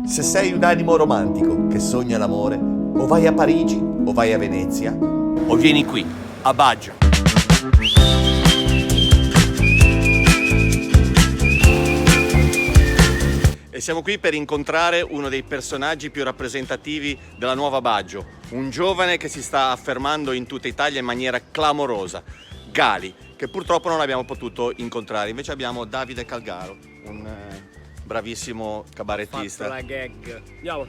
Se sei un animo romantico che sogna l'amore, o vai a Parigi, o vai a Venezia, o vieni qui, a Baggio. E siamo qui per incontrare uno dei personaggi più rappresentativi della nuova Baggio, un giovane che si sta affermando in tutta Italia in maniera clamorosa, Gali, che purtroppo non abbiamo potuto incontrare. Invece abbiamo Davide Calgaro, un bravissimo cabarettista. Fatto la gag. Andiamo.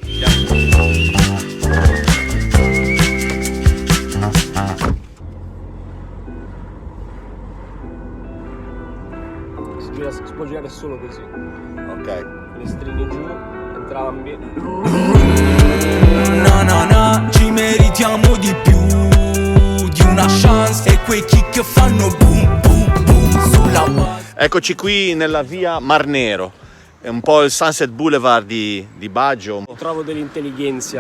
Si può girare solo così. Ok. Finestrini giù, entrambi. No, ci meritiamo di più di una chance. E quei kick che fanno boom boom boom sulla base. Eccoci qui nella via Mar Nero. È un po' il Sunset Boulevard di Baggio. Trovo dell'intelligenza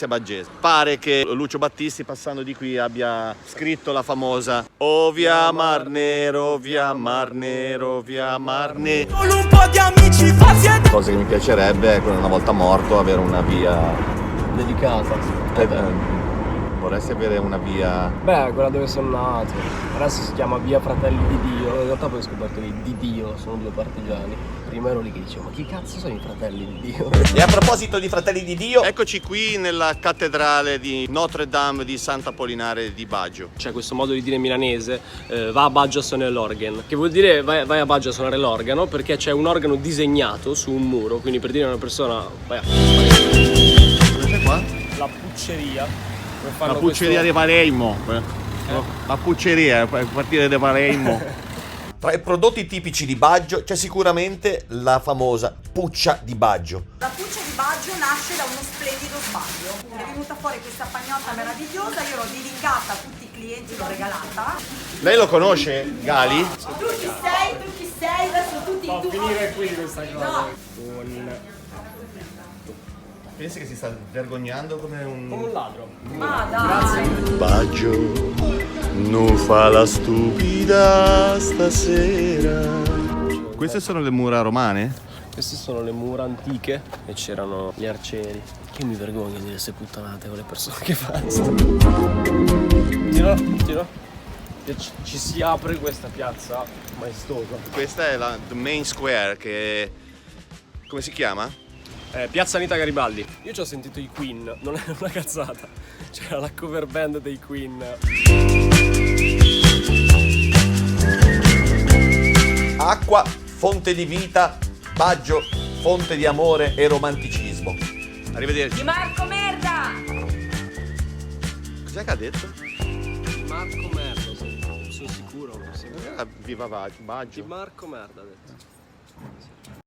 Baggese. Pare che Lucio Battisti, passando di qui, abbia scritto la famosa "Oh via Mar Nero, via Mar Nero, via Mar Nero". Solo un po' di amici pazienti. Cosa che mi piacerebbe è, una volta morto, avere una via dedicata. Vorresti avere una via... Beh, quella dove sono nato. Adesso si chiama Via Fratelli di Dio. In realtà poi ho scoperto che di Dio sono due partigiani. Prima ero lì che dicevo, ma chi cazzo sono i Fratelli di Dio? E a proposito di Fratelli di Dio, eccoci qui nella cattedrale di Notre Dame di Sant'Apollinare di Baggio. C'è questo modo di dire milanese, va a Baggio a suonare l'organ, che vuol dire vai a Baggio a suonare l'organo, perché c'è un organo disegnato su un muro, quindi per dire a una persona vai a... Cosa c'è qua? La pucceria. La pucceria di Palermo. La pucceria, a partire da Palermo. Tra i prodotti tipici di Baggio c'è sicuramente la famosa puccia di Baggio. La puccia di Baggio nasce da uno splendido sbaglio. È venuta fuori questa pagnotta meravigliosa, io l'ho dedicata a tutti i clienti, l'ho regalata. Lei lo conosce, Gali? Tu chi sei, adesso tutti tu. finire qui questa cosa. No. Pensi che si sta vergognando come un ladro. Ah dai. Baggio non fa la stupida stasera. Queste sono le mura romane? Queste sono le mura antiche e c'erano gli arcieri. Io mi vergogno di dire queste puttanate con le persone che fanno. Tiro. Ci si apre questa piazza maestosa. Questa è la the main square, che come si chiama? Piazza Anita Garibaldi. Io ci ho sentito i Queen, non è una cazzata. C'era la cover band dei Queen. Acqua, fonte di vita, Baggio, fonte di amore e romanticismo. Arrivederci. Di Marco Merda! Cos'è che ha detto? Marco Merda, sono sicuro. Viva Baggio. Di Marco Merda ha detto.